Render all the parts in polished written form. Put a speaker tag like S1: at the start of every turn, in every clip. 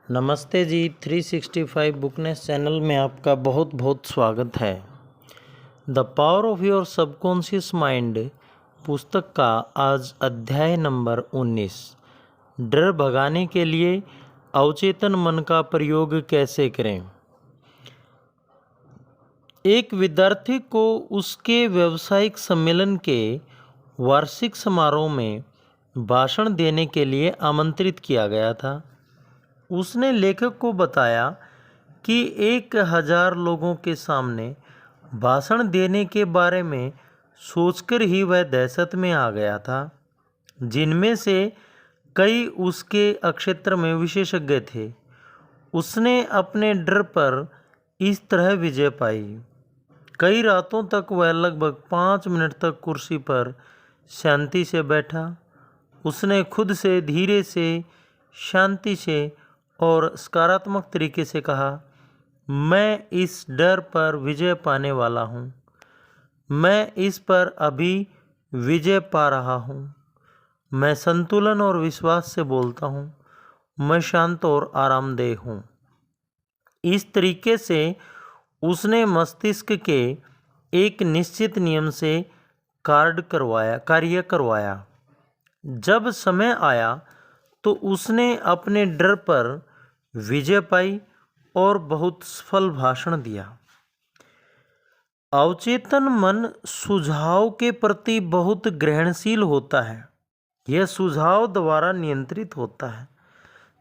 S1: नमस्ते जी। 365 बुकनेस चैनल में आपका बहुत बहुत स्वागत है। The power of your subconscious mind पुस्तक का आज अध्याय नंबर 19, डर भगाने के लिए अवचेतन मन का प्रयोग कैसे करें। एक विद्यार्थी को उसके व्यावसायिक सम्मेलन के वार्षिक समारोह में भाषण देने के लिए आमंत्रित किया गया था। उसने लेखक को बताया कि 1000 लोगों के सामने भाषण देने के बारे में सोचकर ही वह दहशत में आ गया था, जिनमें से कई उसके क्षेत्र में विशेषज्ञ थे। उसने अपने डर पर इस तरह विजय पाई। कई रातों तक वह लगभग 5 मिनट तक कुर्सी पर शांति से बैठा। उसने खुद से धीरे से, शांति से और सकारात्मक तरीके से कहा, मैं इस डर पर विजय पाने वाला हूँ। मैं इस पर अभी विजय पा रहा हूँ। मैं संतुलन और विश्वास से बोलता हूँ। मैं शांत और आरामदेह हूँ। इस तरीके से उसने मस्तिष्क के एक निश्चित नियम से कार्य करवाया। जब समय आया तो उसने अपने डर पर विजय पाई और बहुत सफल भाषण दिया। अवचेतन मन सुझाव के प्रति बहुत ग्रहणशील होता है। यह सुझाव द्वारा नियंत्रित होता है।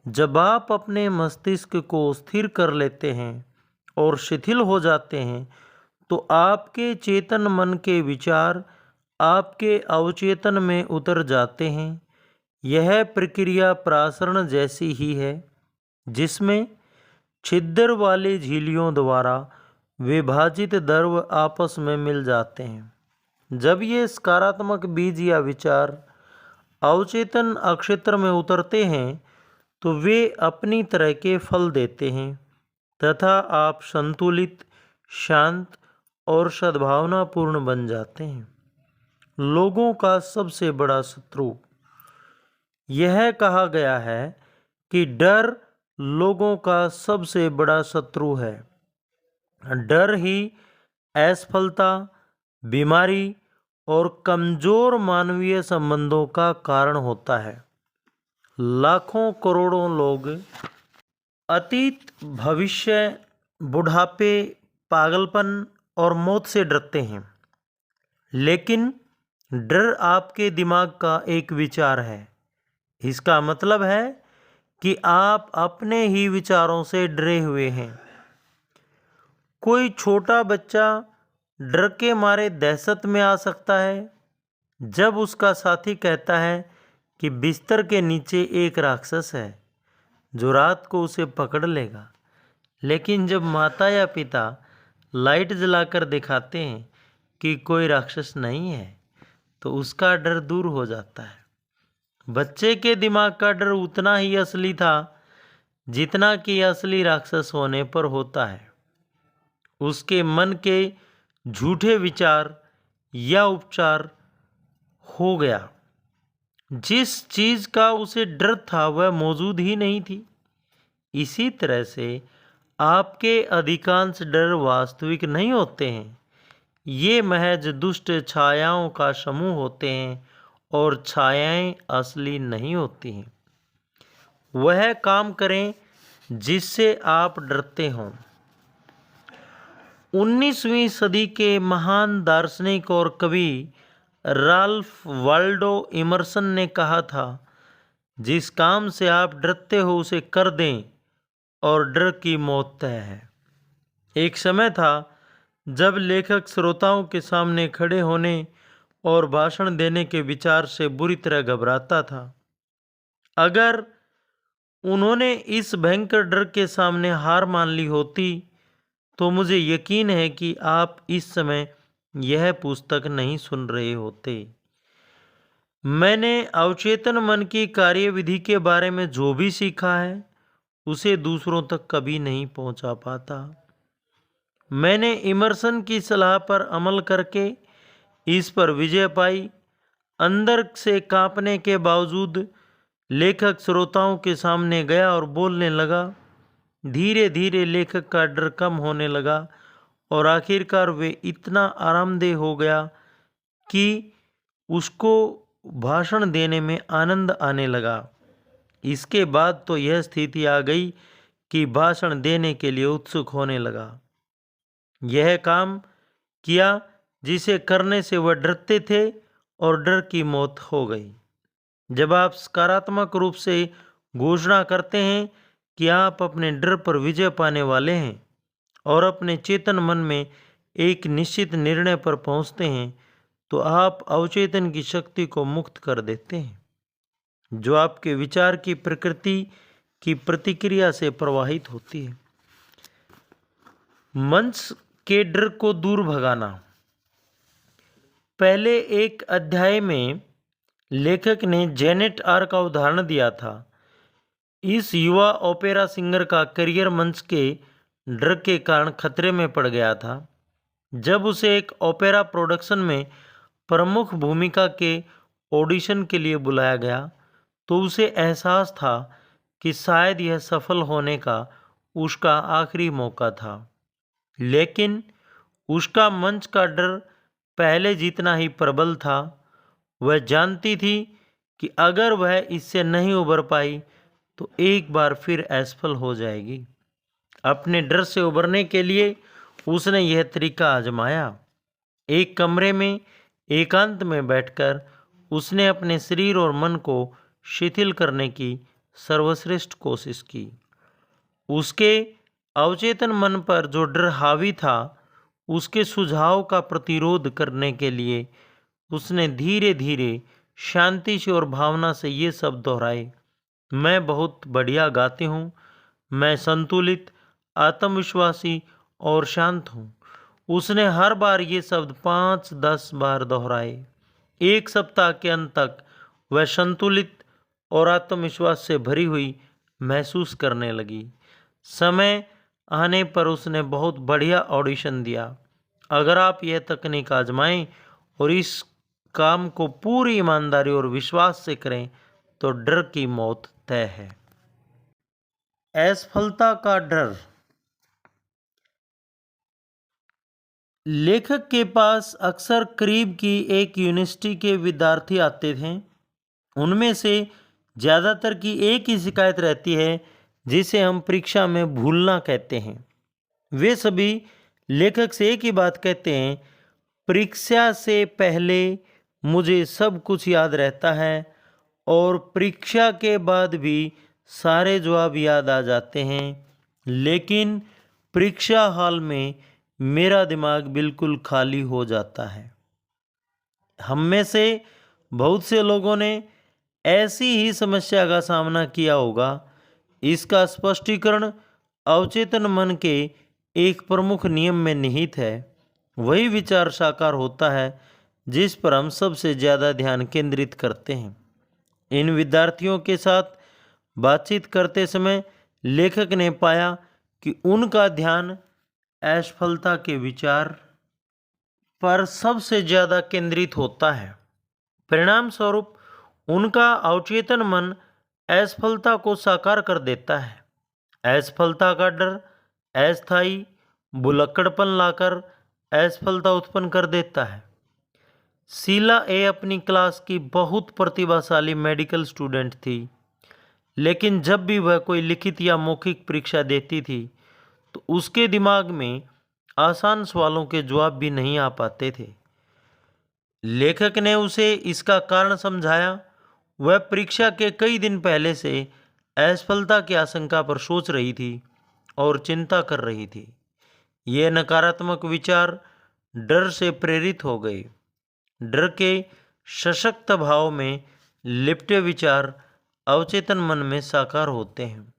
S1: जब आप अपने मस्तिष्क को स्थिर कर लेते हैं और शिथिल हो जाते हैं तो आपके चेतन मन के विचार आपके अवचेतन में उतर जाते हैं। यह प्रक्रिया प्रासरण जैसी ही है, जिसमें छिद्र वाली झिल्लियों द्वारा विभाजित द्रव आपस में मिल जाते हैं। जब ये सकारात्मक बीज या विचार अवचेतन क्षेत्र में उतरते हैं तो वे अपनी तरह के फल देते हैं तथा आप संतुलित, शांत और सद्भावनापूर्ण बन जाते हैं। लोगों का सबसे बड़ा शत्रु। यह कहा गया है कि डर लोगों का सबसे बड़ा शत्रु है। डर ही असफलता, बीमारी और कमजोर मानवीय संबंधों का कारण होता है। लाखों करोड़ों लोग अतीत, भविष्य, बुढ़ापे, पागलपन और मौत से डरते हैं। लेकिन डर आपके दिमाग का एक विचार है। इसका मतलब है कि आप अपने ही विचारों से डरे हुए हैं। कोई छोटा बच्चा डर के मारे दहशत में आ सकता है जब उसका साथी कहता है कि बिस्तर के नीचे एक राक्षस है जो रात को उसे पकड़ लेगा। लेकिन जब माता या पिता लाइट जलाकर दिखाते हैं कि कोई राक्षस नहीं है तो उसका डर दूर हो जाता है। बच्चे के दिमाग का डर उतना ही असली था जितना कि असली राक्षस होने पर होता है। उसके मन के झूठे विचार या उपचार हो गया। जिस चीज का उसे डर था वह मौजूद ही नहीं थी। इसी तरह से आपके अधिकांश डर वास्तविक नहीं होते हैं। ये महज दुष्ट छायाओं का समूह होते हैं और छायाएं असली नहीं होती हैं। वह काम करें जिससे आप डरते हों। 19वीं सदी के महान दार्शनिक और कवि राल्फ वाल्डो इमर्सन ने कहा था, जिस काम से आप डरते हो उसे कर दें और डर की मौत तय है। एक समय था जब लेखक श्रोताओं के सामने खड़े होने और भाषण देने के विचार से बुरी तरह घबराता था। अगर उन्होंने इस भयंकर डर के सामने हार मान ली होती तो मुझे यकीन है कि आप इस समय यह पुस्तक नहीं सुन रहे होते। मैंने अवचेतन मन की कार्यविधि के बारे में जो भी सीखा है उसे दूसरों तक कभी नहीं पहुंचा पाता। मैंने इमर्सन की सलाह पर अमल करके इस पर विजय पाई। अंदर से कांपने के बावजूद लेखक श्रोताओं के सामने गया और बोलने लगा। धीरे धीरे लेखक का डर कम होने लगा और आखिरकार वे इतना आरामदेह हो गया कि उसको भाषण देने में आनंद आने लगा। इसके बाद तो यह स्थिति आ गई कि भाषण देने के लिए उत्सुक होने लगा। यह काम किया जिसे करने से वह डरते थे और डर की मौत हो गई। जब आप सकारात्मक रूप से घोषणा करते हैं कि आप अपने डर पर विजय पाने वाले हैं और अपने चेतन मन में एक निश्चित निर्णय पर पहुंचते हैं, तो आप अवचेतन की शक्ति को मुक्त कर देते हैं, जो आपके विचार की प्रकृति की प्रतिक्रिया से प्रवाहित होती है। मंच के डर को दूर भगाना। पहले एक अध्याय में लेखक ने जेनेट आर का उदाहरण दिया था। इस युवा ओपेरा सिंगर का करियर मंच के डर के कारण खतरे में पड़ गया था। जब उसे एक ओपेरा प्रोडक्शन में प्रमुख भूमिका के ऑडिशन के लिए बुलाया गया, तो उसे एहसास था कि शायद यह सफल होने का उसका आखिरी मौका था। लेकिन उसका मंच का डर पहले जितना ही प्रबल था। वह जानती थी कि अगर वह इससे नहीं उबर पाई तो एक बार फिर असफल हो जाएगी। अपने डर से उबरने के लिए उसने यह तरीका आजमाया। एक कमरे में एकांत में बैठकर उसने अपने शरीर और मन को शिथिल करने की सर्वश्रेष्ठ कोशिश की। उसके अवचेतन मन पर जो डर हावी था, उसके सुझाव का प्रतिरोध करने के लिए उसने धीरे धीरे शांति से और भावना से ये शब्द दोहराए, मैं बहुत बढ़िया गाती हूँ, मैं संतुलित, आत्मविश्वासी और शांत हूँ। उसने हर बार ये शब्द 5-10 बार दोहराए। एक सप्ताह के अंत तक वह संतुलित और आत्मविश्वास से भरी हुई महसूस करने लगी। समय आने पर उसने बहुत बढ़िया ऑडिशन दिया। अगर आप यह तकनीक आजमाएं और इस काम को पूरी ईमानदारी और विश्वास से करें तो डर की मौत तय है। असफलता का डर। लेखक के पास अक्सर करीब की एक यूनिवर्सिटी के विद्यार्थी आते थे। उनमें से ज़्यादातर की एक ही शिकायत रहती है, जिसे हम परीक्षा में भूलना कहते हैं। वे सभी लेखक से एक ही बात कहते हैं, परीक्षा से पहले मुझे सब कुछ याद रहता है और परीक्षा के बाद भी सारे जवाब याद आ जाते हैं, लेकिन परीक्षा हॉल में मेरा दिमाग बिल्कुल खाली हो जाता है। हम में से बहुत से लोगों ने ऐसी ही समस्या का सामना किया होगा। इसका स्पष्टीकरण अवचेतन मन के एक प्रमुख नियम में निहित है। वही विचार साकार होता है जिस पर हम सबसे ज़्यादा ध्यान केंद्रित करते हैं। इन विद्यार्थियों के साथ बातचीत करते समय लेखक ने पाया कि उनका ध्यान असफलता के विचार पर सबसे ज़्यादा केंद्रित होता है। परिणाम स्वरूप उनका अवचेतन मन असफलता को साकार कर देता है। असफलता का डर अस्थायी भुलक्कड़पन लाकर असफलता उत्पन्न कर देता है। शीला ए अपनी क्लास की बहुत प्रतिभाशाली मेडिकल स्टूडेंट थी, लेकिन जब भी वह कोई लिखित या मौखिक परीक्षा देती थी तो उसके दिमाग में आसान सवालों के जवाब भी नहीं आ पाते थे। लेखक ने उसे इसका कारण समझाया। वह परीक्षा के कई दिन पहले से असफलता की आशंका पर सोच रही थी और चिंता कर रही थी। ये नकारात्मक विचार डर से प्रेरित हो गए। डर के सशक्त भाव में लिपटे विचार अवचेतन मन में साकार होते हैं।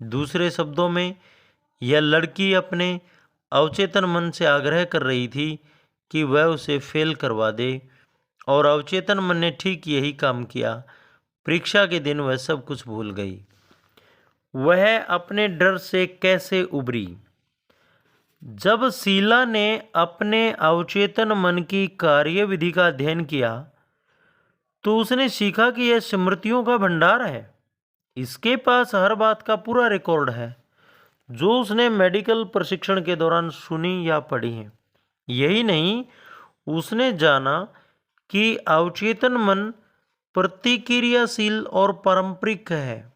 S1: दूसरे शब्दों में, यह लड़की अपने अवचेतन मन से आग्रह कर रही थी कि वह उसे फेल करवा दे, और अवचेतन मन ने ठीक यही काम किया। परीक्षा के दिन वह सब कुछ भूल गई। वह अपने डर से कैसे उबरी? जब शीला ने अपने अवचेतन मन की कार्यविधि का अध्ययन किया तो उसने सीखा कि यह स्मृतियों का भंडार है। इसके पास हर बात का पूरा रिकॉर्ड है जो उसने मेडिकल प्रशिक्षण के दौरान सुनी या पढ़ी है। यही नहीं, उसने जाना कि अवचेतन मन प्रतिक्रियाशील और पारंपरिक है।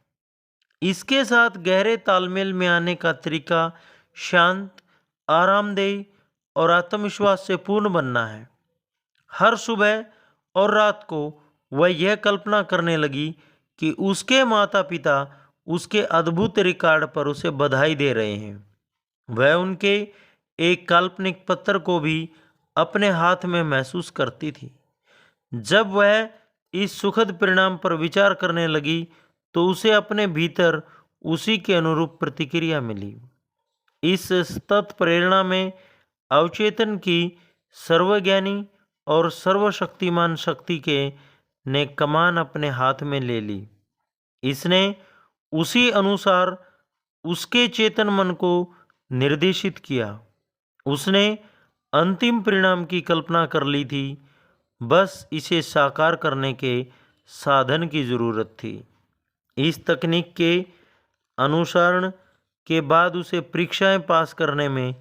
S1: इसके साथ गहरे तालमेल में आने का तरीका शांत, आरामदेह और आत्मविश्वास से पूर्ण बनना है। हर सुबह और रात को वह यह कल्पना करने लगी कि उसके माता पिता उसके अद्भुत रिकॉर्ड पर उसे बधाई दे रहे हैं। वह उनके एक काल्पनिक पत्र को भी अपने हाथ में महसूस करती थी। जब वह इस सुखद परिणाम पर विचार करने लगी तो उसे अपने भीतर उसी के अनुरूप प्रतिक्रिया मिली। इस सतत प्रेरणा में अवचेतन की सर्वज्ञानी और सर्वशक्तिमान शक्ति के ने कमान अपने हाथ में ले ली। इसने उसी अनुसार उसके चेतन मन को निर्देशित किया। उसने अंतिम परिणाम की कल्पना कर ली थी, बस इसे साकार करने के साधन की जरूरत थी। इस तकनीक के अनुसरण के बाद उसे परीक्षाएं पास करने में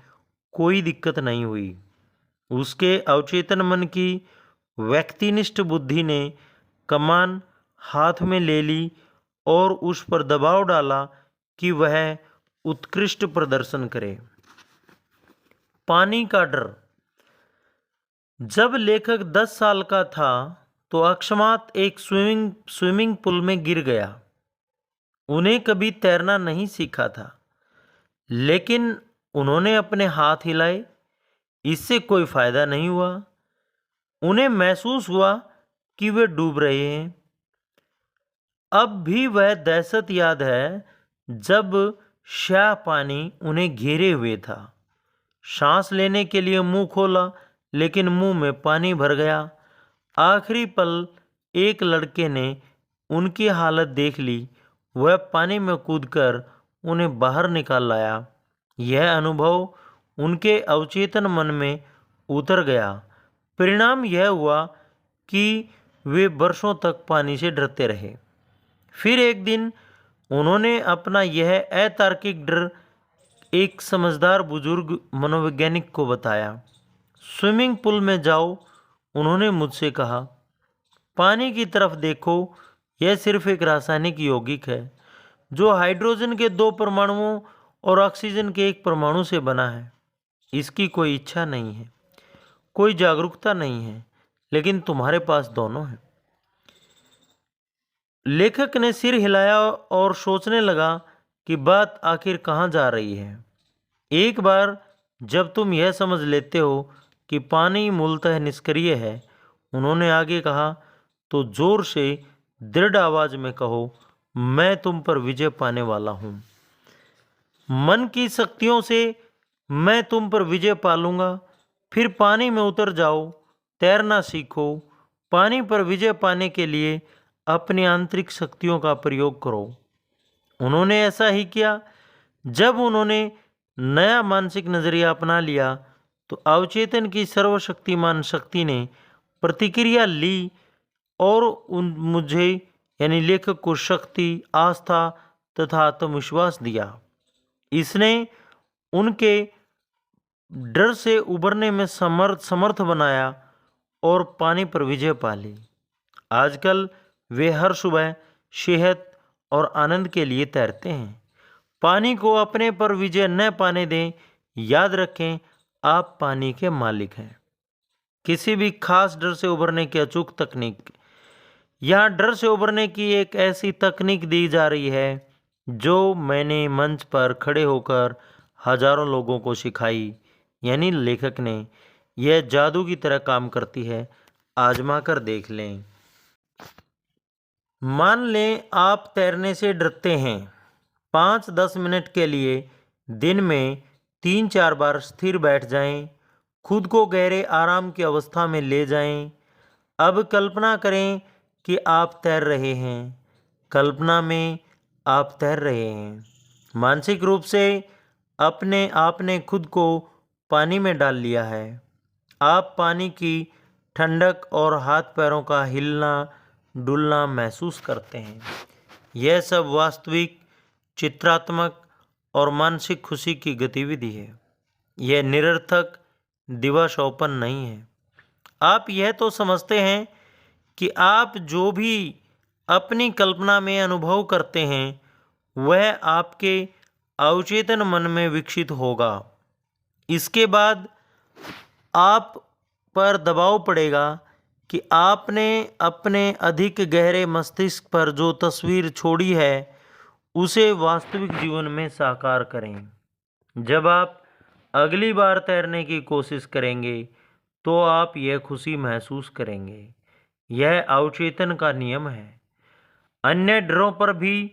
S1: कोई दिक्कत नहीं हुई। उसके अवचेतन मन की व्यक्तिनिष्ठ बुद्धि ने कमान हाथ में ले ली और उस पर दबाव डाला कि वह उत्कृष्ट प्रदर्शन करे। पानी का डर। जब लेखक 10 साल का था तो अकस्मात एक स्विमिंग पूल में गिर गया। उन्हें कभी तैरना नहीं सीखा था, लेकिन उन्होंने अपने हाथ हिलाए। इससे कोई फायदा नहीं हुआ। उन्हें महसूस हुआ कि वे डूब रहे हैं। अब भी वह दहशत याद है जब शाह पानी उन्हें घेरे हुए था। सांस लेने के लिए मुंह खोला, लेकिन मुंह में पानी भर गया। आखिरी पल एक लड़के ने उनकी हालत देख ली। वह पानी में कूदकर उन्हें बाहर निकाल लाया। यह अनुभव उनके अवचेतन मन में उतर गया। परिणाम यह हुआ कि वे वर्षों तक पानी से डरते रहे। फिर एक दिन उन्होंने अपना यह अतार्किक डर एक समझदार बुजुर्ग मनोवैज्ञानिक को बताया। स्विमिंग पूल में जाओ, उन्होंने मुझसे कहा। पानी की तरफ देखो। यह सिर्फ एक रासायनिक यौगिक है जो हाइड्रोजन के 2 परमाणुओं और ऑक्सीजन के 1 परमाणु से बना है। इसकी कोई इच्छा नहीं है, कोई जागरूकता नहीं है, लेकिन तुम्हारे पास दोनों है। लेखक ने सिर हिलाया और सोचने लगा कि बात आखिर कहाँ जा रही है। एक बार जब तुम यह समझ लेते हो कि पानी मूलतः निष्क्रिय है, उन्होंने आगे कहा, तो जोर से दृढ़ आवाज में कहो, मैं तुम पर विजय पाने वाला हूं। मन की शक्तियों से मैं तुम पर विजय पालूंगा। फिर पानी में उतर जाओ, तैरना सीखो। पानी पर विजय पाने के लिए अपनी आंतरिक शक्तियों का प्रयोग करो। उन्होंने ऐसा ही किया। जब उन्होंने नया मानसिक नजरिया अपना लिया तो अवचेतन की सर्वशक्तिमान शक्ति ने प्रतिक्रिया ली और मुझे यानी लेखक को शक्ति, आस्था तथा आत्मविश्वास दिया। इसने उनके डर से उबरने में समर्थ बनाया और पानी पर विजय पा ली। आजकल वे हर सुबह सेहत और आनंद के लिए तैरते हैं। पानी को अपने पर विजय न पाने दें। याद रखें, आप पानी के मालिक हैं। किसी भी खास डर से उबरने की अचूक तकनीक। यहाँ डर से उबरने की एक ऐसी तकनीक दी जा रही है जो मैंने मंच पर खड़े होकर हजारों लोगों को सिखाई। यानी लेखक ने, यह जादू की तरह काम करती है। आजमा कर देख लें। मान लें आप तैरने से डरते हैं। 5-10 मिनट के लिए दिन में 3-4 बार स्थिर बैठ जाएं। खुद को गहरे आराम की अवस्था में ले जाएं। अब कल्पना करें कि आप तैर रहे हैं। कल्पना में आप तैर रहे हैं। मानसिक रूप से आपने खुद को पानी में डाल लिया है। आप पानी की ठंडक और हाथ पैरों का हिलना डुलना महसूस करते हैं। यह सब वास्तविक, चित्रात्मक और मानसिक खुशी की गतिविधि है। यह निरर्थक दिवास्वप्न नहीं है। आप यह तो समझते हैं कि आप जो भी अपनी कल्पना में अनुभव करते हैं वह आपके अवचेतन मन में विकसित होगा। इसके बाद आप पर दबाव पड़ेगा कि आपने अपने अधिक गहरे मस्तिष्क पर जो तस्वीर छोड़ी है उसे वास्तविक जीवन में साकार करें। जब आप अगली बार तैरने की कोशिश करेंगे तो आप यह खुशी महसूस करेंगे। यह अवचेतन का नियम है। अन्य डरों पर भी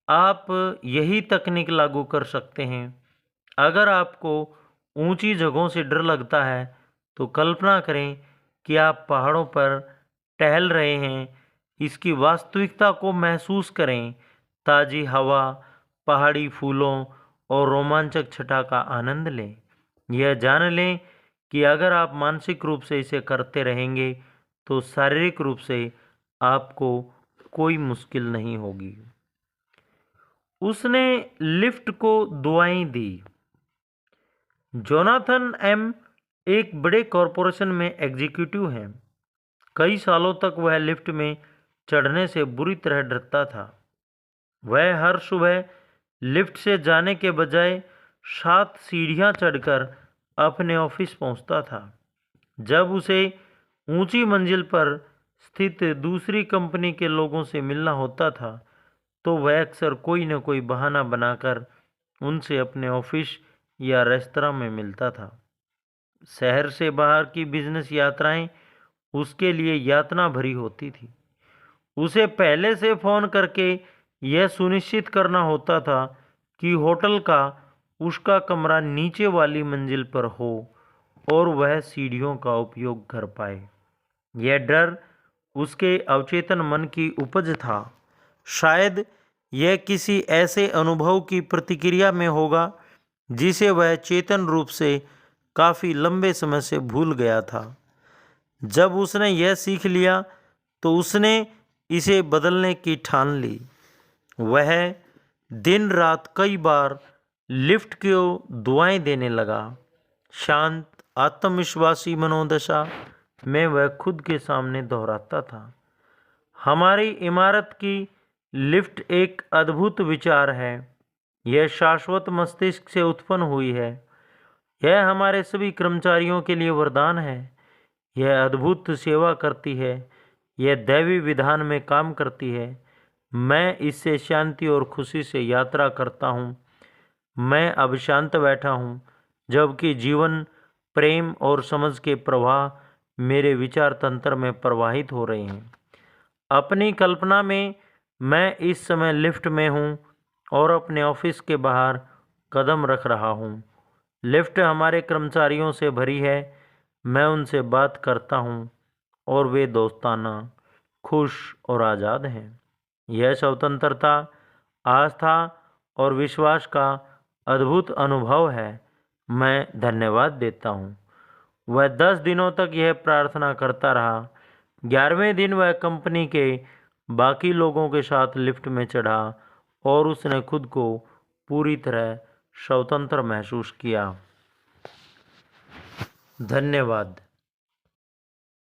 S1: आप यही तकनीक लागू कर सकते हैं। अगर आपको ऊंची जगहों से डर लगता है तो कल्पना करें कि आप पहाड़ों पर टहल रहे हैं। इसकी वास्तविकता को महसूस करें। ताज़ी हवा, पहाड़ी फूलों और रोमांचक छटा का आनंद लें। यह जान लें कि अगर आप मानसिक रूप से इसे करते रहेंगे तो शारीरिक रूप से आपको कोई मुश्किल नहीं होगी। उसने लिफ्ट को दुआएं दी। जोनाथन एम एक बड़े कॉरपोरेशन में एग्जीक्यूटिव हैं। कई सालों तक वह लिफ्ट में चढ़ने से बुरी तरह डरता था। वह हर सुबह लिफ्ट से जाने के बजाय 7 सीढ़ियां चढ़कर अपने ऑफिस पहुंचता था। जब उसे ऊंची मंजिल पर स्थित दूसरी कंपनी के लोगों से मिलना होता था तो वह अक्सर कोई न कोई बहाना बनाकर उनसे अपने ऑफिस या रेस्तरां में मिलता था। शहर से बाहर की बिजनेस यात्राएं उसके लिए यातना भरी होती थी। उसे पहले से फ़ोन करके यह सुनिश्चित करना होता था कि होटल का उसका कमरा नीचे वाली मंजिल पर हो और वह सीढ़ियों का उपयोग कर पाए। यह डर उसके अवचेतन मन की उपज था। शायद यह किसी ऐसे अनुभव की प्रतिक्रिया में होगा जिसे वह चेतन रूप से काफ़ी लंबे समय से भूल गया था। जब उसने यह सीख लिया तो उसने इसे बदलने की ठान ली। वह दिन रात कई बार लिफ्ट को दुआएं देने लगा। शांत, आत्मविश्वासी मनोदशा में वह खुद के सामने दोहराता था, हमारी इमारत की लिफ्ट एक अद्भुत विचार है। यह शाश्वत मस्तिष्क से उत्पन्न हुई है। यह हमारे सभी कर्मचारियों के लिए वरदान है। यह अद्भुत सेवा करती है। यह दैवी विधान में काम करती है। मैं इससे शांति और खुशी से यात्रा करता हूँ। मैं अब शांत बैठा हूँ जबकि जीवन, प्रेम और समझ के प्रवाह मेरे विचार तंत्र में प्रवाहित हो रहे हैं। अपनी कल्पना में मैं इस समय लिफ्ट में हूँ और अपने ऑफिस के बाहर कदम रख रहा हूँ। लिफ्ट हमारे कर्मचारियों से भरी है। मैं उनसे बात करता हूँ और वे दोस्ताना, खुश और आज़ाद हैं। यह स्वतंत्रता, आस्था और विश्वास का अद्भुत अनुभव है। मैं धन्यवाद देता हूँ। वह 10 दिनों तक यह प्रार्थना करता रहा। 11वें दिन वह कंपनी के बाकी लोगों के साथ लिफ्ट में चढ़ा और उसने खुद को पूरी तरह स्वतंत्र महसूस किया। धन्यवाद।